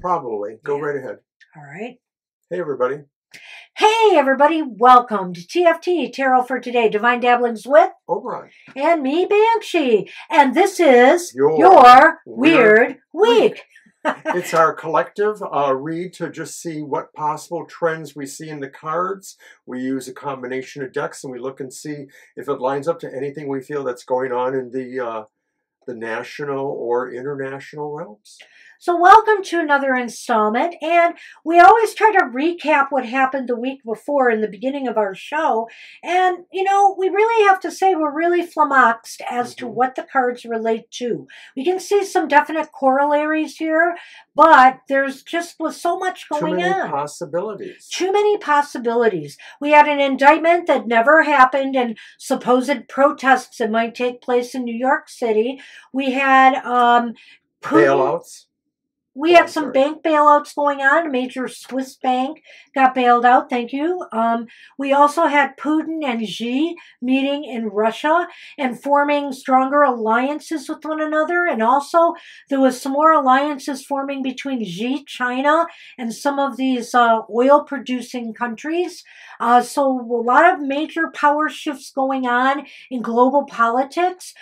Probably. Go right ahead. All right. Hey, everybody. Hey, everybody. Welcome to TFT, Tarot for Today, Divine Dabblings with Oberon. and me, Banshee. And this is Your Weird Week. It's our collective read to just see what possible trends we see in the cards. We use a combination of decks and we look and see if it lines up to anything we feel that's going on in the national or international realms. So welcome to another installment, and we always try to recap what happened the week before in the beginning of our show, and we really have to say we're really flummoxed as to what the cards relate to. We can see some definite corollaries here, but there's just was so much going on. Too many possibilities. Too many possibilities. We had an indictment that never happened and supposed protests that might take place in New York City. We had bailouts. We had some bank bailouts going on. A major Swiss bank got bailed out. Thank you. We also had Putin and Xi meeting in Russia and forming stronger alliances with one another. And also there was some more alliances forming between Xi, China, and some of these oil-producing countries. So a lot of major power shifts going on in global politics.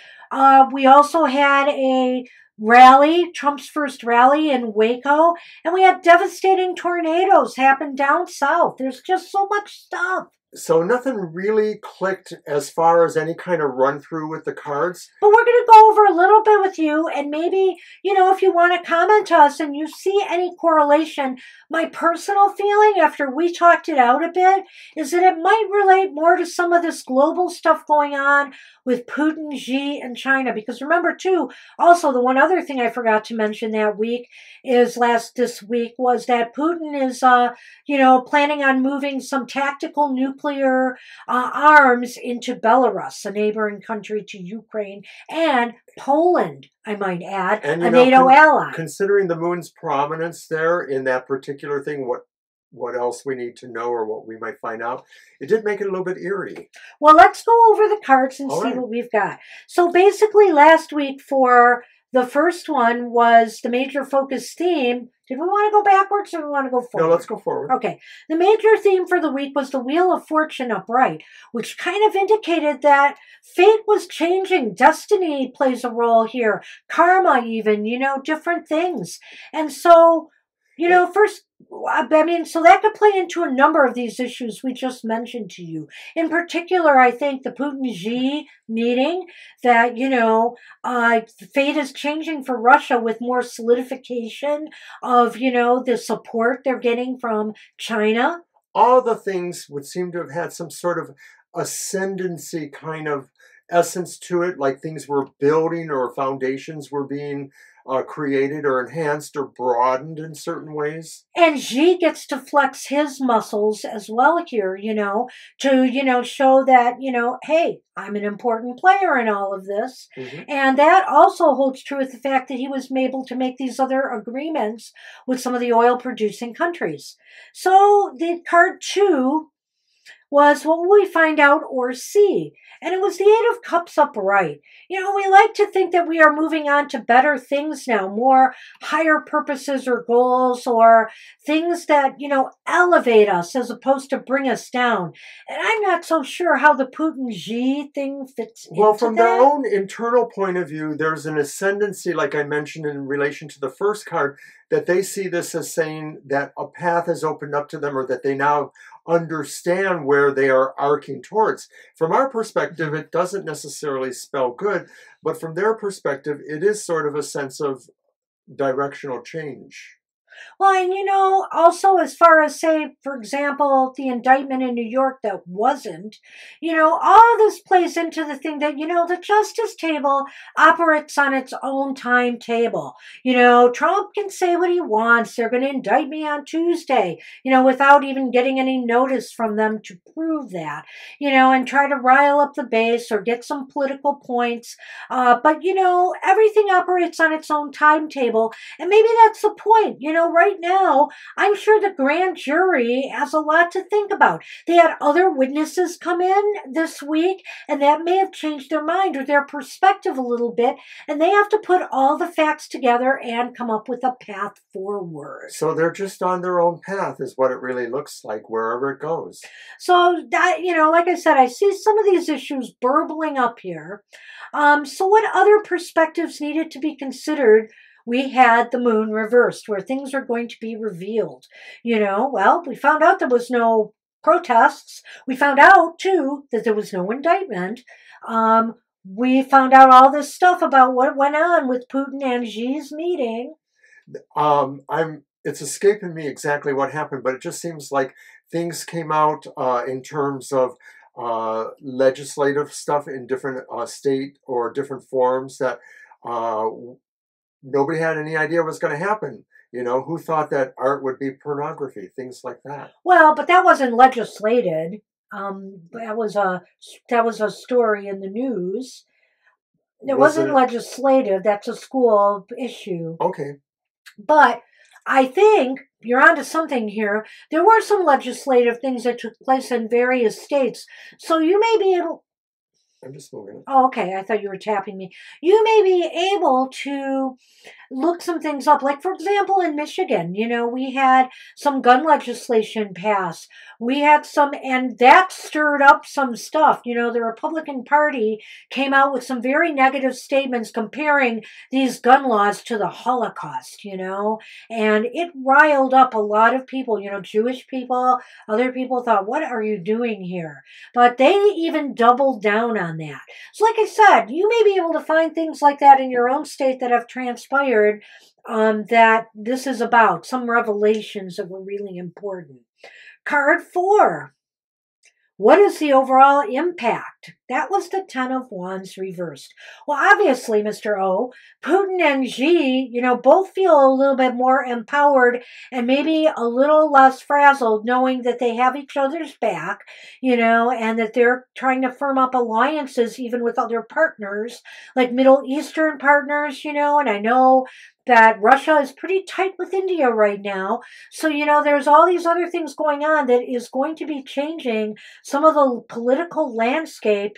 We also had a rally, Trump's first rally in Waco, and we had devastating tornadoes happen down south. There's just so much stuff. So nothing really clicked as far as any kind of run through with the cards. But we're going to go over a little bit with you, and maybe, if you want to comment to us and you see any correlation, my personal feeling after we talked it out a bit is that it might relate more to some of this global stuff going on with Putin, Xi, and China. Because remember, too, also the one other thing I forgot to mention that week is this week was that Putin is, planning on moving some tactical nuclear arms into Belarus, a neighboring country to Ukraine, and Poland, I might add, and, a NATO ally. Considering the moon's prominence there in that particular thing, what else we need to know or what we might find out, it did make it a little bit eerie. Well, let's go over the cards and see what we've got. So basically last week for the first one was the major focus theme. Did we want to go backwards or do we want to go forward? No, let's go forward. Okay. The major theme for the week was the Wheel of Fortune upright, which kind of indicated that fate was changing. Destiny plays a role here. Karma even, different things. And so, first, so that could play into a number of these issues we just mentioned to you. In particular, I think the Putin-Xi meeting that, fate is changing for Russia with more solidification of, the support they're getting from China. All the things would seem to have had some sort of ascendancy kind of essence to it, like things were building or foundations were being created or enhanced or broadened in certain ways. And Xi gets to flex his muscles as well here, to, show that, hey, I'm an important player in all of this. And that also holds true with the fact that he was able to make these other agreements with some of the oil-producing countries. So the card 2 was what will we find out or see? And it was the Eight of Cups upright. We like to think that we are moving on to better things now, more higher purposes or goals or things that, elevate us as opposed to bring us down. And I'm not so sure how the Putin-Xi thing fits into that. Well, from their own internal point of view, there's an ascendancy, like I mentioned in relation to the first card, that they see this as saying that a path has opened up to them or that they now understand where they are arcing towards. From our perspective, it doesn't necessarily spell good, but from their perspective, it is sort of a sense of directional change. Well, and also as far as, say, for example, the indictment in New York that wasn't, all of this plays into the thing that, the justice table operates on its own timetable. Trump can say what he wants. They're going to indict me on Tuesday, without even getting any notice from them to prove that, and try to rile up the base or get some political points. But, everything operates on its own timetable. And maybe that's the point, right now, I'm sure the grand jury has a lot to think about. They had other witnesses come in this week, and that may have changed their mind or their perspective a little bit, and they have to put all the facts together and come up with a path forward. So they're just on their own path is what it really looks like wherever it goes. So that, like I said, I see some of these issues burbling up here. So what other perspectives needed to be considered? We had the moon reversed where things are going to be revealed. Well, we found out there was no protests. We found out, too, that there was no indictment. We found out all this stuff about what went on with Putin and Xi's meeting. It's escaping me exactly what happened, but it just seems like things came out in terms of legislative stuff in different state or different forums that nobody had any idea was going to happen. Who thought that art would be pornography? Things like that. Well, but that wasn't legislated. That was a story in the news. It wasn't legislative. That's a school issue. Okay. But I think you're onto something here. There were some legislative things that took place in various states. So you may be able... I'm just moving. Oh, okay. I thought you were tapping me. You may be able to look some things up. Like, for example, in Michigan, we had some gun legislation passed. We had some, and that stirred up some stuff. The Republican Party came out with some very negative statements comparing these gun laws to the Holocaust, and it riled up a lot of people, Jewish people, other people thought, what are you doing here? But they even doubled down on that. So like I said, you may be able to find things like that in your own state that have transpired that this is about, some revelations that were really important. Card 4. What is the overall impact? That was the Ten of Wands reversed. Well, obviously, Mr. O, Putin and Xi, both feel a little bit more empowered and maybe a little less frazzled knowing that they have each other's back, and that they're trying to firm up alliances even with other partners, like Middle Eastern partners, and I know that Russia is pretty tight with India right now. So, there's all these other things going on that is going to be changing some of the political landscape,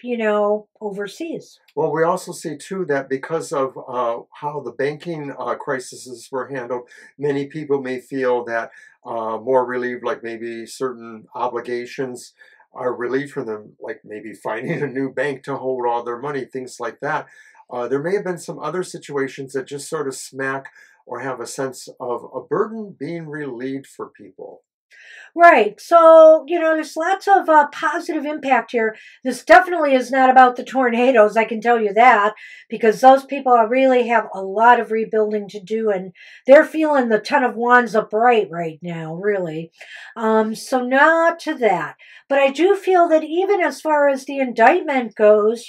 overseas. Well, we also see, too, that because of how the banking crises were handled, many people may feel that more relieved, like maybe certain obligations are relieved from them, like maybe finding a new bank to hold all their money, things like that. There may have been some other situations that just sort of smack or have a sense of a burden being relieved for people. Right. So, there's lots of positive impact here. This definitely is not about the tornadoes, I can tell you that, because those people really have a lot of rebuilding to do, and they're feeling the Ten of Wands upright right now, really. So not to that. But I do feel that even as far as the indictment goes,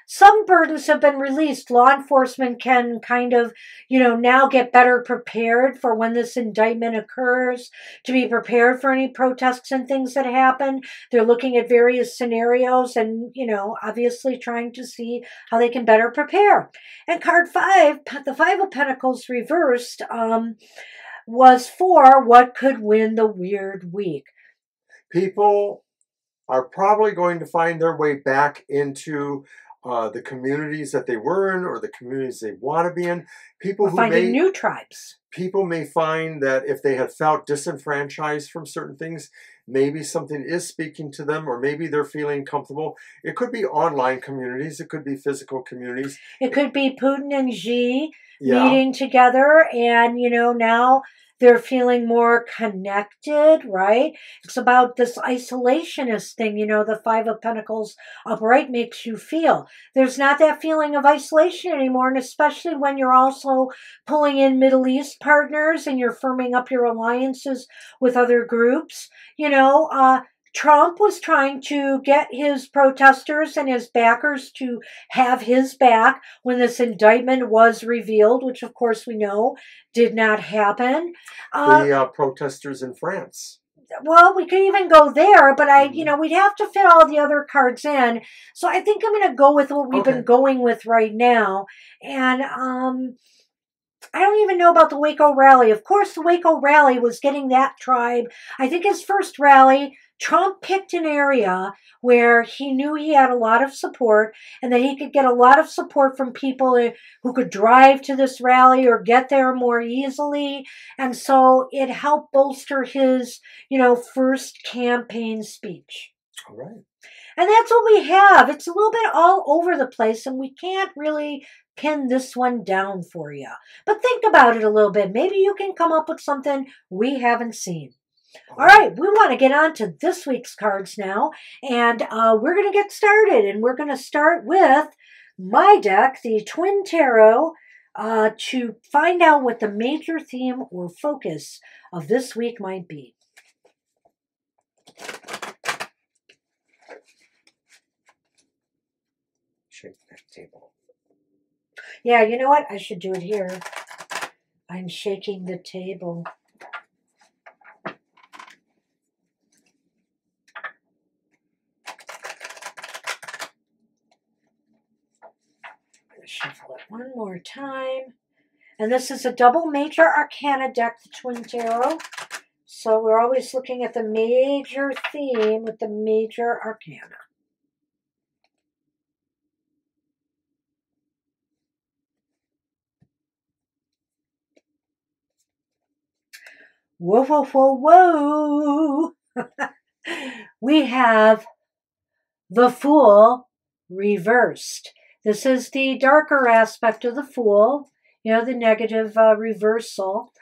some burdens have been released. Law enforcement can kind of, now get better prepared for when this indictment occurs, to be prepared for any protests and things that happen. They're looking at various scenarios and, obviously trying to see how they can better prepare. And card 5, the Five of Pentacles reversed, was for what could win the weird week. People are probably going to find their way back into the communities that they were in or the communities they want to be in. People who finding new tribes. People may find that if they had felt disenfranchised from certain things, maybe something is speaking to them, or maybe they're feeling comfortable. It could be online communities. It could be physical communities. It could be Putin and Xi meeting together, and, now they're feeling more connected, right? It's about this isolationist thing, the Five of Pentacles upright makes you feel. There's not that feeling of isolation anymore, and especially when you're also pulling in Middle East partners and you're firming up your alliances with other groups. Trump was trying to get his protesters and his backers to have his back when this indictment was revealed, which of course we know did not happen. The protesters in France. Well, we could even go there, but we'd have to fit all the other cards in. So I think I'm going to go with what we've been going with right now. And I don't even know about the Waco rally. Of course, the Waco rally was getting that tribe. I think his first rally, Trump picked an area where he knew he had a lot of support and that he could get a lot of support from people who could drive to this rally or get there more easily. And so it helped bolster his, first campaign speech. All right. And that's what we have. It's a little bit all over the place, and we can't really pin this one down for you. But think about it a little bit. Maybe you can come up with something we haven't seen. All right, we want to get on to this week's cards now, and we're going to get started, and we're going to start with my deck, the Twin Tarot, to find out what the major theme or focus of this week might be. Shake that table. Yeah, you know what? I should do it here. I'm shaking the table. Shuffle it one more time. And this is a double major arcana deck, the Twin Tarot. So we're always looking at the major theme with the major arcana. Whoa, whoa, whoa, whoa. We have the Fool reversed. This is the darker aspect of the Fool, the negative reversal.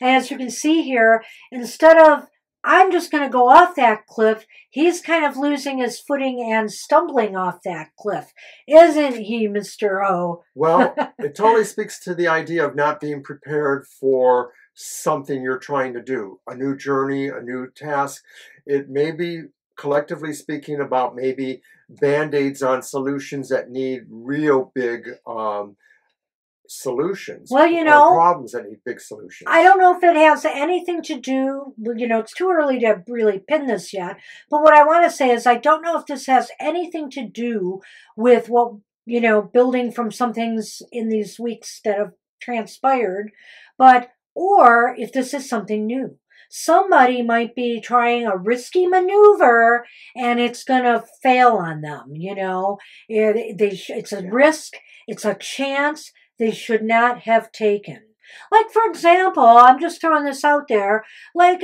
As you can see here, instead of, I'm just going to go off that cliff, he's kind of losing his footing and stumbling off that cliff. Isn't he, Mr. O? Well, it totally speaks to the idea of not being prepared for something you're trying to do, a new journey, a new task. It may be, collectively speaking, about maybe Band-Aids on solutions that need real big solutions. Well, problems that need big solutions. I don't know if it has anything to do, it's too early to really pin this yet, but what I want to say is I don't know if this has anything to do with what, building from some things in these weeks that have transpired, or if this is something new. Somebody might be trying a risky maneuver and it's going to fail on them, it's a risk, it's a chance they should not have taken. Like, for example, I'm just throwing this out there, like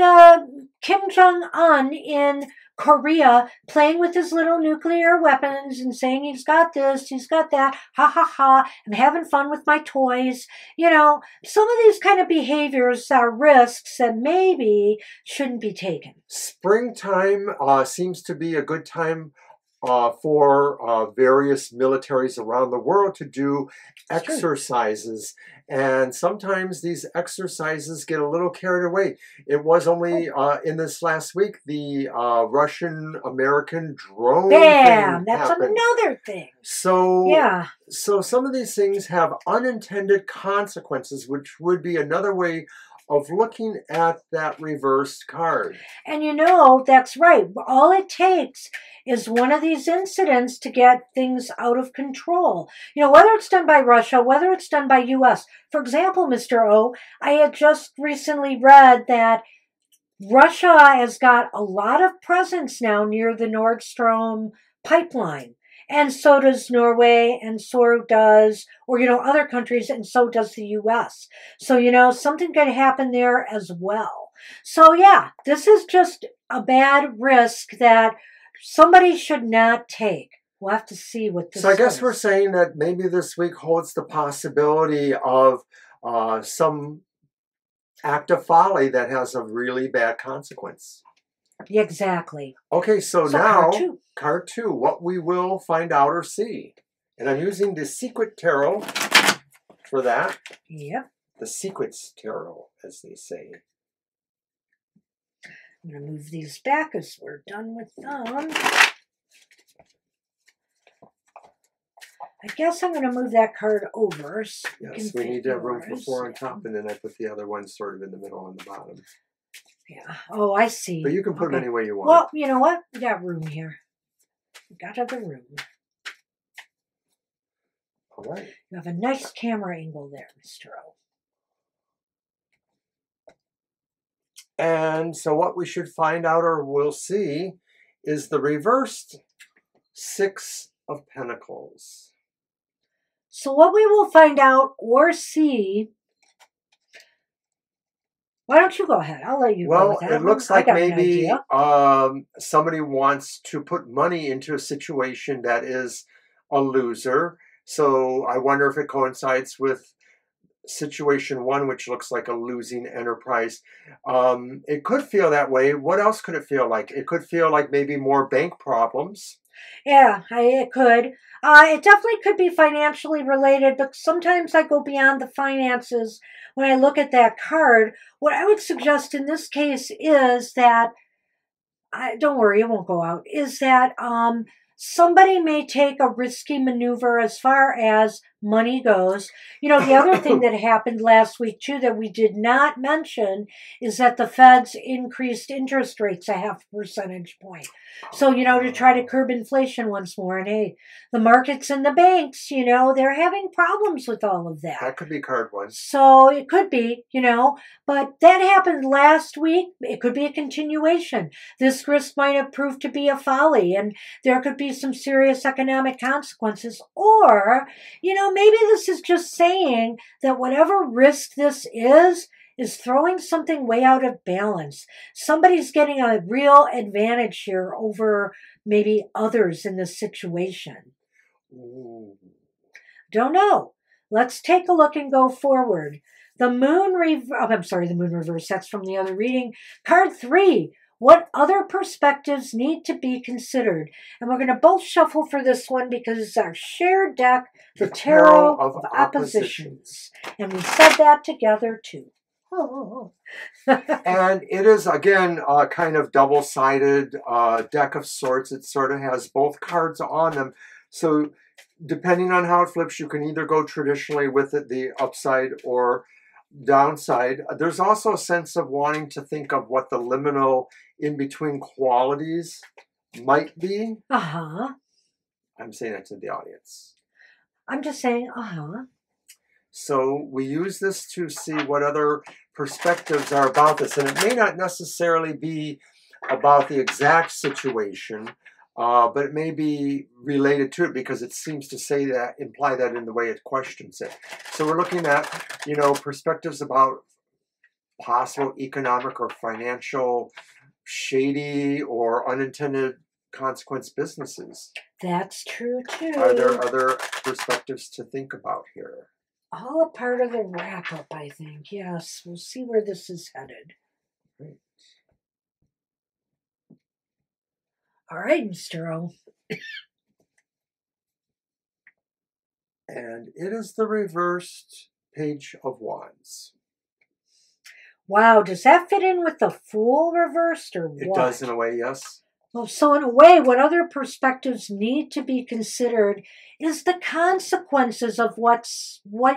Kim Jong-un in Korea playing with his little nuclear weapons and saying he's got this, he's got that, ha ha ha, I'm having fun with my toys. Some of these kind of behaviors are risks that maybe shouldn't be taken. Springtime seems to be a good time for various militaries around the world to do exercises. And sometimes these exercises get a little carried away. It was only in this last week, the Russian-American drone thing that's happened. Another thing. So, yeah. So some of these things have unintended consequences, which would be another way of looking at that reversed card. And that's right. All it takes is one of these incidents to get things out of control. Whether it's done by Russia, whether it's done by U.S. For example, Mr. O, I had just recently read that Russia has got a lot of presence now near the Nord Stream pipeline. And so does Norway, and so does, other countries, and so does the U.S. So, something could happen there as well. So, yeah, this is just a bad risk that somebody should not take. We'll have to see what this is. So I guess we're saying that maybe this week holds the possibility of some act of folly that has a really bad consequence. Exactly. Okay, so now, card two, what we will find out or see. And I'm using the Secret Tarot for that. Yep. The Secrets Tarot, as they say. I'm going to move these back as we're done with them. I guess I'm going to move that card over. So yes, we need to have room for 4 on top, and then I put the other one sort of in the middle on the bottom. Yeah. Oh, I see. But you can put them any way you want. Well, you know what? We got room here. We got other room. All right. You have a nice camera angle there, Mr. O. And so what we should find out, or we'll see, is the reversed Six of Pentacles. So what we will find out or see... Why don't you go ahead? I'll let you go with that. Well, it looks like maybe somebody wants to put money into a situation that is a loser. So I wonder if it coincides with situation one, which looks like a losing enterprise. It could feel that way. What else could it feel like? It could feel like maybe more bank problems. Yeah, it could. It definitely could be financially related, but sometimes I go beyond the finances when I look at that card. What I would suggest in this case is that, don't worry, it won't go out, is that somebody may take a risky maneuver as far as money goes. You know, the other thing that happened last week, too, that we did not mention is that the Feds increased interest rates a 0.5 percentage point. So, you know, to try to curb inflation once more. And hey, the markets and the banks, you know, they're having problems with all of that. That could be card one. So it could be, you know, but that happened last week. It could be a continuation. This risk might have proved to be a folly, and there could be some serious economic consequences. Or, you know, maybe this is just saying that whatever risk this is throwing something way out of balance. Somebody's getting a real advantage here over maybe others in this situation. Ooh. Don't know. Let's take a look and go forward. The moon the moon reverse. That's from the other reading. Card 3. What other perspectives need to be considered? And we're going to both shuffle for this one because it's our shared deck, the Tarot of Oppositions. And we said that together too. And it is, again, a kind of double-sided deck of sorts. It sort of has both cards on them. So depending on how it flips, you can either go traditionally with it, the upside or downside. There's also a sense of wanting to think of what the liminal in-between qualities might be. Uh-huh. I'm saying that to the audience. I'm just saying, uh-huh. So we use this to see what other perspectives are about this. And it may not necessarily be about the exact situation, but it may be related to it because it seems to say that, imply that in the way it questions it. So we're looking at, you know, perspectives about possible economic or financial shady or unintended consequence businesses. That's true too. Are there other perspectives to think about here? All a part of the wrap-up, I think. Yes, we'll see where this is headed. Great. All right, Mr. O. And it is the reversed Page of Wands. Wow, does that fit in with the Fool reversed or what? It does in a way, yes. Well, so in a way, what other perspectives need to be considered is the consequences of what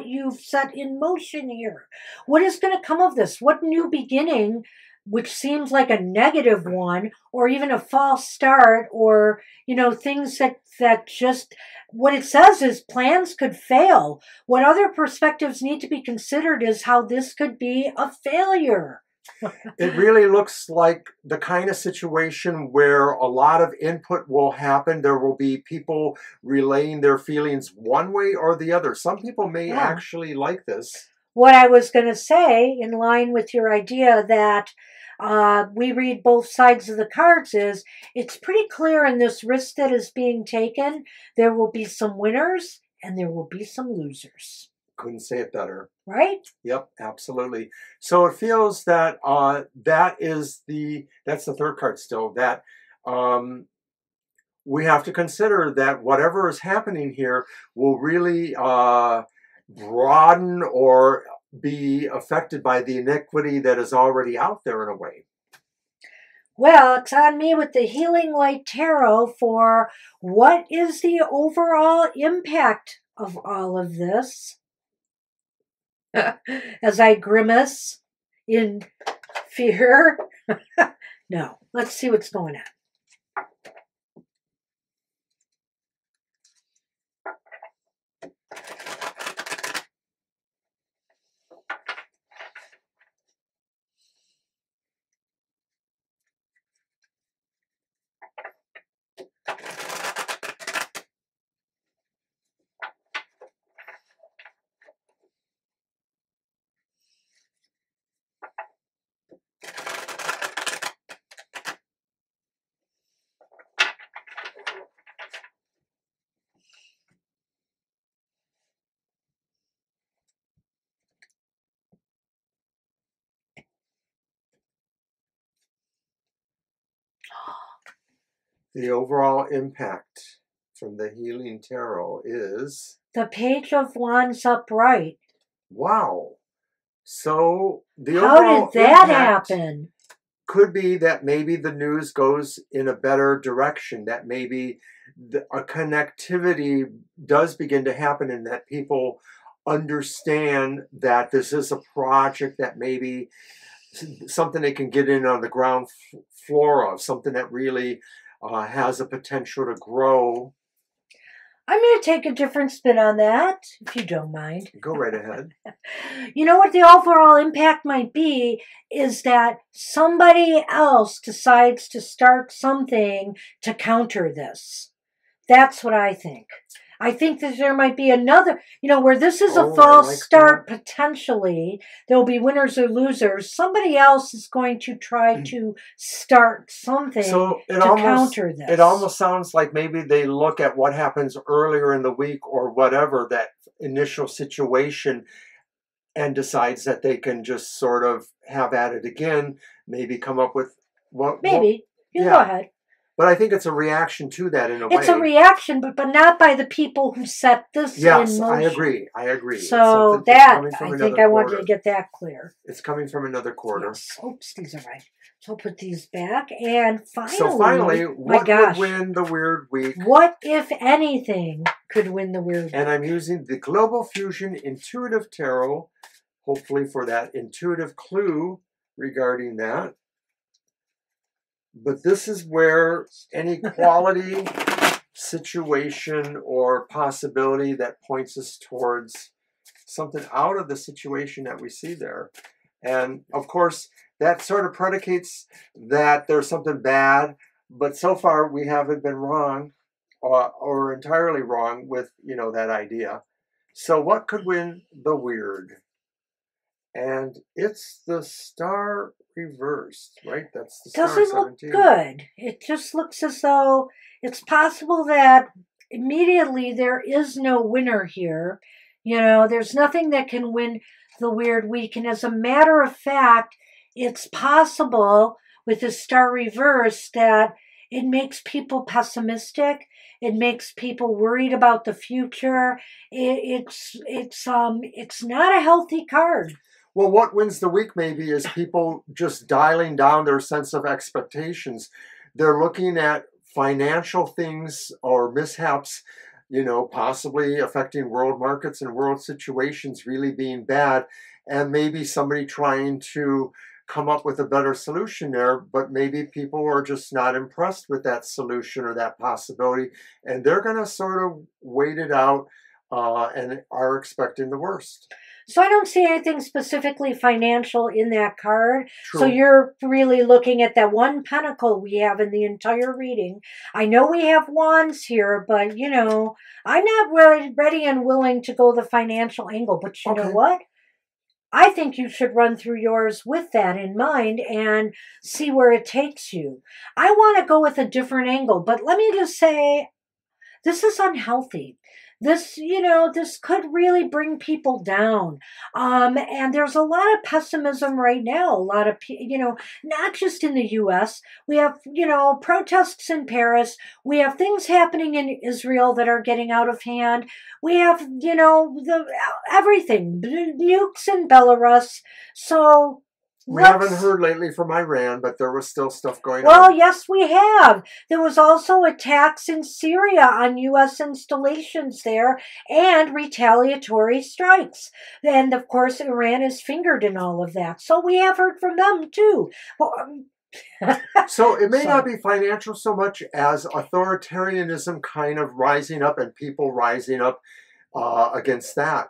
you've set in motion here. What is going to come of this? What new beginning, which seems like a negative one, or even a false start, or, you know, things that just, what it says is plans could fail. What other perspectives need to be considered is how this could be a failure. It really looks like the kind of situation where a lot of input will happen. There will be people relaying their feelings one way or the other. Some people may actually like this. What I was going to say, in line with your idea that we read both sides of the cards, is it's pretty clear in this risk that is being taken, there will be some winners and there will be some losers. Couldn't say it better. Right? Yep, absolutely. So it feels that that's the third card still, that we have to consider that whatever is happening here will really broaden or be affected by the iniquity that is already out there in a way. Well, it's on me with the Healing Light Tarot for what is the overall impact of all of this. As I grimace in fear. No, let's see what's going on. The overall impact from the Healing Tarot is... the Page of Wands upright. Wow. So the How overall did that impact happen? could be that maybe the news goes in a better direction, that maybe a connectivity does begin to happen, and that people understand that this is a project that maybe something they can get in on the ground floor of, something that really has a potential to grow. I'm going to take a different spin on that, if you don't mind. Go right ahead. You know what the overall impact might be is that somebody else decides to start something to counter this. That's what I think. I think that there might be another, where this is a false start, potentially. There'll be winners or losers. Somebody else is going to try to start something to counter this. It almost sounds like maybe they look at what happens earlier in the week or whatever, that initial situation, and decides that they can just sort of have at it again, maybe come up with what... Maybe. Go ahead. But I think it's a reaction to that in a way. It's a reaction, but not by the people who set this in motion. Yes, I agree. So that, I think I wanted to get that clear. It's coming from another quarter. Yes. Oops, these are right. So I'll put these back. And finally, what would win the Weird Week? What, if anything, could win the Weird Week? And I'm using the Global Fusion Intuitive Tarot, hopefully for that intuitive clue regarding that. But this is where any quality, situation, or possibility that points us towards something out of the situation that we see there. And of course, that sort of predicates that there's something bad, but so far we haven't been wrong or entirely wrong with, that idea. So what could win the weird? And it's the Star reversed, right? That's the Star 17. Doesn't look good. It just looks as though it's possible that immediately there is no winner here. There's nothing that can win the Weird Week. And as a matter of fact, it's possible with the Star reversed that it makes people pessimistic. It makes people worried about the future. It's not a healthy card. Well, what wins the week maybe is people just dialing down their sense of expectations. They're looking at financial things or mishaps, possibly affecting world markets and world situations really being bad, and maybe somebody trying to come up with a better solution there, but maybe people are just not impressed with that solution or that possibility, and they're going to sort of wait it out and are expecting the worst. So I don't see anything specifically financial in that card. True. So you're really looking at that one pentacle we have in the entire reading. I know we have wands here, but, I'm not really ready and willing to go the financial angle. But you know what? I think you should run through yours with that in mind and see where it takes you. I want to go with a different angle, but let me just say, this is unhealthy. This, this could really bring people down. And there's a lot of pessimism right now. A lot of, not just in the U.S. We have, protests in Paris. We have things happening in Israel that are getting out of hand. We have, everything. Nukes in Belarus. So... We haven't heard lately from Iran, but there was still stuff going on. Well, yes, we have. There was also attacks in Syria on U.S. installations there and retaliatory strikes. And, of course, Iran is fingered in all of that. So we have heard from them, too. So it may not be financial so much as authoritarianism kind of rising up and people rising up against that.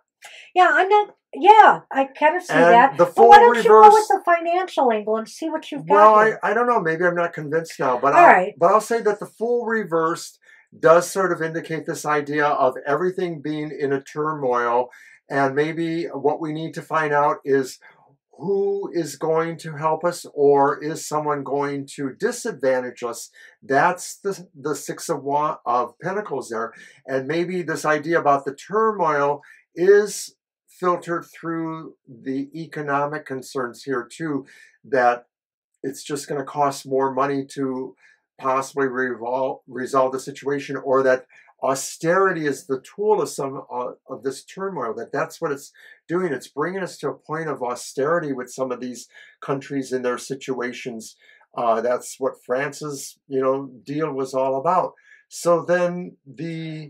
Yeah, I kind of see that. But why don't you go with the financial angle and see what you've got? Well, I don't know. Maybe I'm not convinced now. But I'll say that the full reversed does sort of indicate this idea of everything being in a turmoil. And maybe what we need to find out is who is going to help us, or is someone going to disadvantage us? That's the Six of Pentacles there. And maybe this idea about the turmoil is filtered through the economic concerns here too, that it's just going to cost more money to possibly resolve the situation, or that austerity is the tool of some of this turmoil, that's what it's doing. It's bringing us to a point of austerity with some of these countries in their situations. That's what France's, deal was all about. So then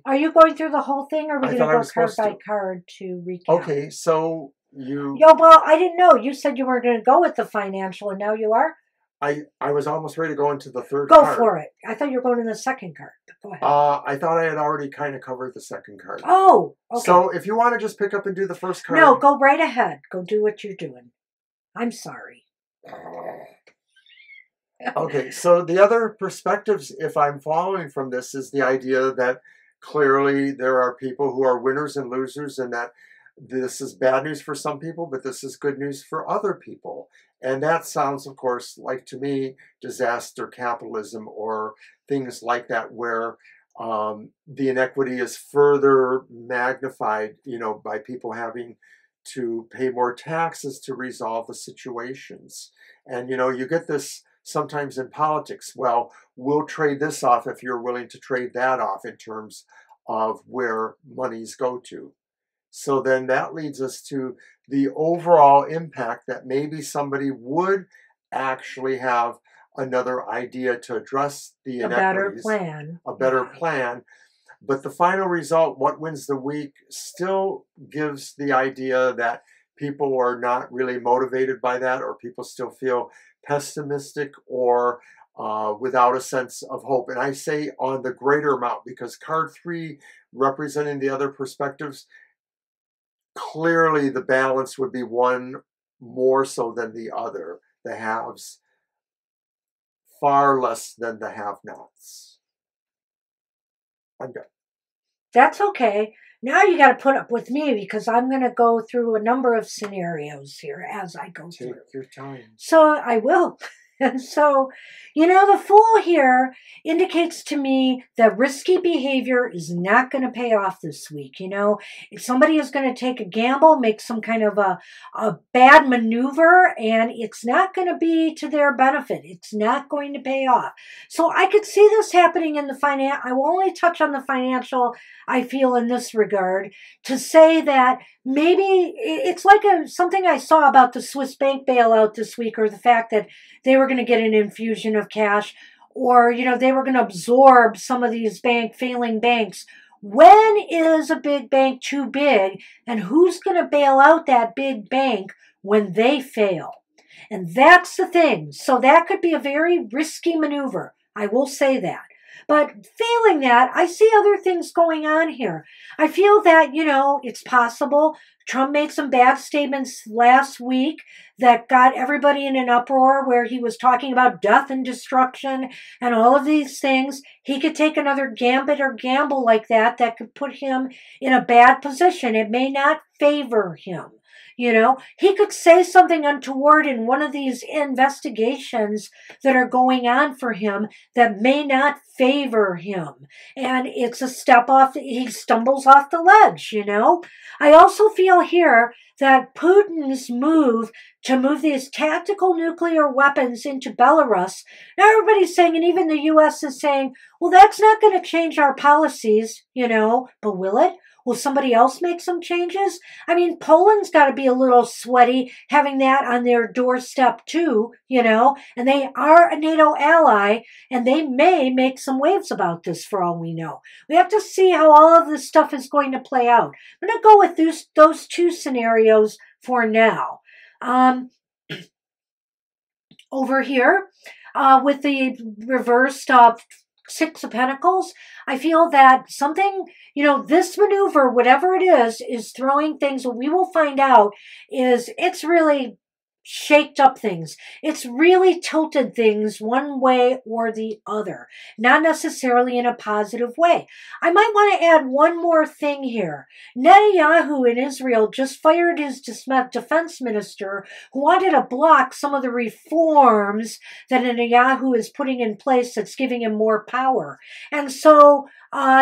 Are you going through the whole thing, or are we going to go card by to. card to recap? Okay, so well, I didn't know. You said you weren't going to go with the financial, and now you are? I was almost ready to go into the third card. Go for it. I thought you were going to the second card. Go ahead. I thought I had already kind of covered the second card. Oh, okay. So if you want to just pick up and do the first card. No, go right ahead. Go do what you're doing. I'm sorry. Okay, so the other perspectives, if I'm following from this, is the idea that clearly there are people who are winners and losers, and that this is bad news for some people, but this is good news for other people. And that sounds, of course, like, to me, disaster capitalism or things like that, where the inequity is further magnified, by people having to pay more taxes to resolve the situations. And, you get this sometimes in politics. Well, we'll trade this off if you're willing to trade that off, in terms of where monies go to. So then that leads us to the overall impact that maybe somebody would actually have another idea to address the inequities. A better plan. But the final result, what wins the week, still gives the idea that people are not really motivated by that, or people still feel pessimistic or without a sense of hope. And I say on the greater amount, because card 3, representing the other perspectives, clearly the balance would be one more so than the other. The haves far less than the have-nots. I'm done. That's okay. Now you got to put up with me, because I'm going to go through a number of scenarios here as I go through. Take your time. So I will. And so, the Fool here indicates to me that risky behavior is not going to pay off this week. If somebody is going to take a gamble, make some kind of a bad maneuver, and it's not going to be to their benefit. It's not going to pay off. So I could see this happening in the I will only touch on the financial, I feel, in this regard, to say that maybe it's like something I saw about the Swiss bank bailout this week, or the fact that they were going to get an infusion of cash, or, they were going to absorb some of these failing banks. When is a big bank too big, and who's going to bail out that big bank when they fail? And that's the thing. So that could be a very risky maneuver. I will say that. But failing that, I see other things going on here. I feel that, it's possible. Trump made some bad statements last week that got everybody in an uproar, where he was talking about death and destruction and all of these things. He could take another gambit or gamble like that could put him in a bad position. It may not favor him. He could say something untoward in one of these investigations that are going on for him that may not favor him. And it's a step off, he stumbles off the ledge, I also feel here that Putin's move to move these tactical nuclear weapons into Belarus, now everybody's saying, and even the U.S. is saying, well, that's not going to change our policies, but will it? Will somebody else make some changes? I mean, Poland's got to be a little sweaty having that on their doorstep too, and they are a NATO ally, and they may make some waves about this for all we know. We have to see how all of this stuff is going to play out. I'm going to go with those two scenarios for now. Over here, with the reversed Six of Pentacles, I feel that something, this maneuver, whatever it is throwing things. What we will find out is it's really shaked up things. It's really tilted things one way or the other, not necessarily in a positive way. I might want to add one more thing here. Netanyahu in Israel just fired his defense minister, who wanted to block some of the reforms that Netanyahu is putting in place that's giving him more power. And so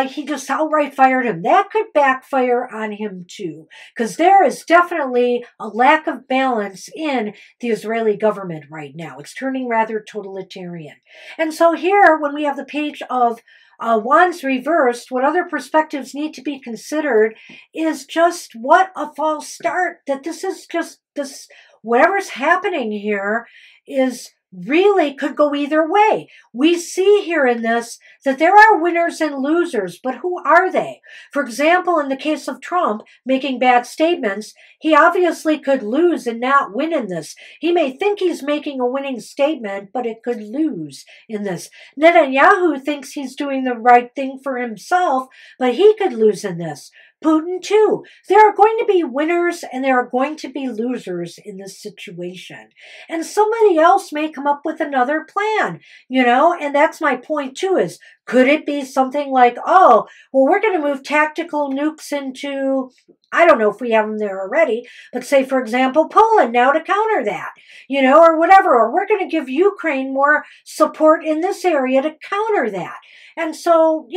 he just outright fired him. That could backfire on him too, because there is definitely a lack of balance in the Israeli government right now. It's turning rather totalitarian. And so here, when we have the page of wands reversed, what other perspectives need to be considered is just what a false start, that this is just this, whatever's happening here is really could go either way. We see here in this that there are winners and losers, but who are they? For example, in the case of Trump making bad statements, he obviously could lose and not win in this. He may think he's making a winning statement, but it could lose in this. Netanyahu thinks he's doing the right thing for himself, but he could lose in this. Putin too. There are going to be winners and there are going to be losers in this situation. And somebody else may come up with another plan, and that's my point too, is could it be something like, oh, well, we're going to move tactical nukes into, I don't know if we have them there already, but say, for example, Poland now to counter that, or whatever, or we're going to give Ukraine more support in this area to counter that. And so,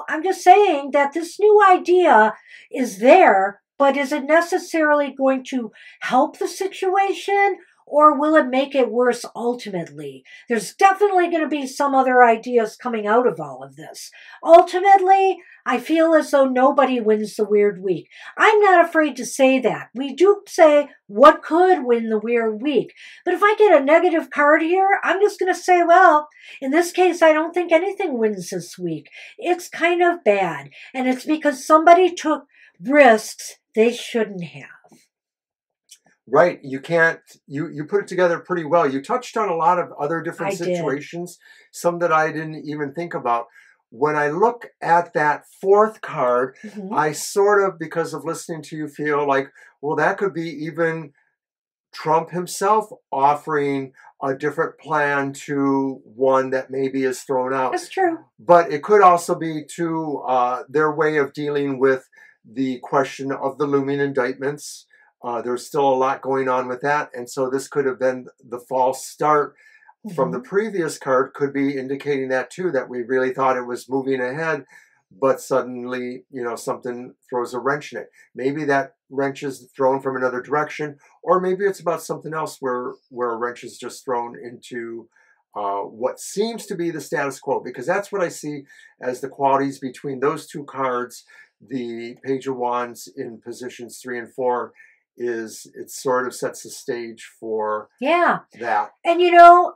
I'm just saying that this new idea is there, but is it necessarily going to help the situation? Or will it make it worse ultimately? There's definitely going to be some other ideas coming out of all of this. Ultimately, I feel as though nobody wins the weird week. I'm not afraid to say that. We do say what could win the weird week. But if I get a negative card here, I'm just going to say, well, in this case, I don't think anything wins this week. It's kind of bad. And it's because somebody took risks they shouldn't have. Right. You can't, you put it together pretty well. You touched on a lot of other different situations, some that I didn't even think about. When I look at that fourth card, I sort of, because of listening to you, feel like, well, that could be even Trump himself offering a different plan to one that maybe is thrown out. That's true. But it could also be to their way of dealing with the question of the looming indictments. There's still a lot going on with that. And so this could have been the false start from the previous card, could be indicating that too, that we really thought it was moving ahead, but suddenly, something throws a wrench in it. Maybe that wrench is thrown from another direction, or maybe it's about something else where a wrench is just thrown into what seems to be the status quo, because that's what I see as the qualities between those two cards. The Page of Wands in positions 3 and 4 is, it sort of sets the stage for that. And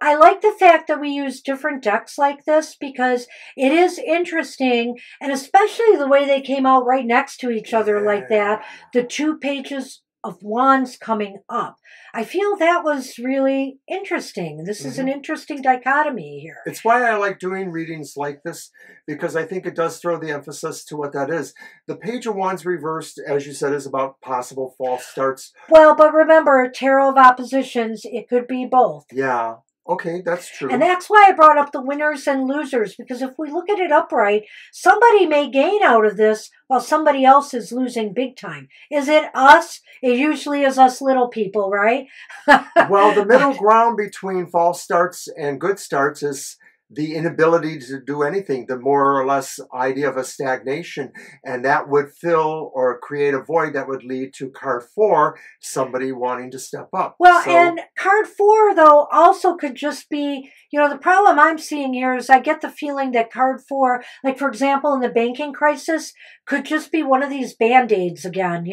I like the fact that we use different decks like this, because it is interesting, and especially the way they came out right next to each other like that, the 2 pages of wands coming up. I feel that was really interesting. This is an interesting dichotomy here. It's why I like doing readings like this, because I think it does throw the emphasis to what that is. The Page of Wands reversed, as you said, is about possible false starts. Well, but remember, Tarot of Oppositions, it could be both. Yeah. Okay, that's true. And that's why I brought up the winners and losers, because if we look at it upright, somebody may gain out of this while somebody else is losing big time. Is it us? It usually is us little people, right? Well, the middle ground between false starts and good starts is the inability to do anything, the more or less idea of a stagnation, and that would fill or create a void that would lead to card 4, somebody wanting to step up. Well, and card 4, though, also could just be, the problem I'm seeing here is I get the feeling that card 4, like, for example, in the banking crisis, could just be one of these Band-Aids again,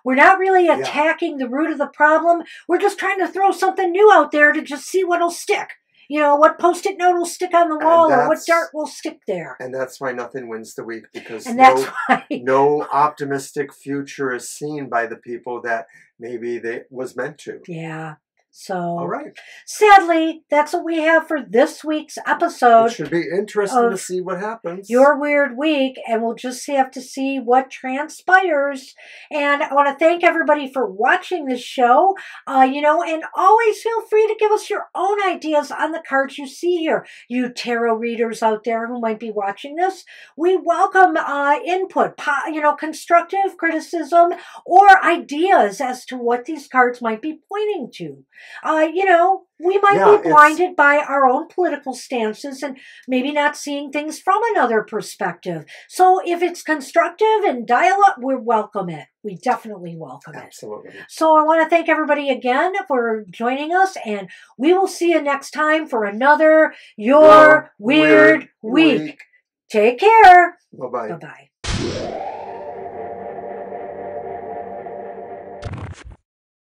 We're not really attacking the root of the problem. We're just trying to throw something new out there to just see what'll stick. What Post-it note will stick on the wall, or what dart will stick there. And that's why nothing wins the week, because why no optimistic future is seen by the people that maybe they was meant to. Yeah. So, all right. Sadly, that's what we have for this week's episode. It should be interesting to see what happens. Your weird week, and we'll just have to see what transpires. And I want to thank everybody for watching this show. And always feel free to give us your own ideas on the cards you see here. You tarot readers out there who might be watching this, we welcome input, constructive criticism, or ideas as to what these cards might be pointing to. We might be blinded by our own political stances and maybe not seeing things from another perspective. So if it's constructive and dialogue, we welcome it. We definitely welcome it. Absolutely. So I want to thank everybody again for joining us, and we will see you next time for another Your Weird Week. Take care. Bye-bye. Bye-bye.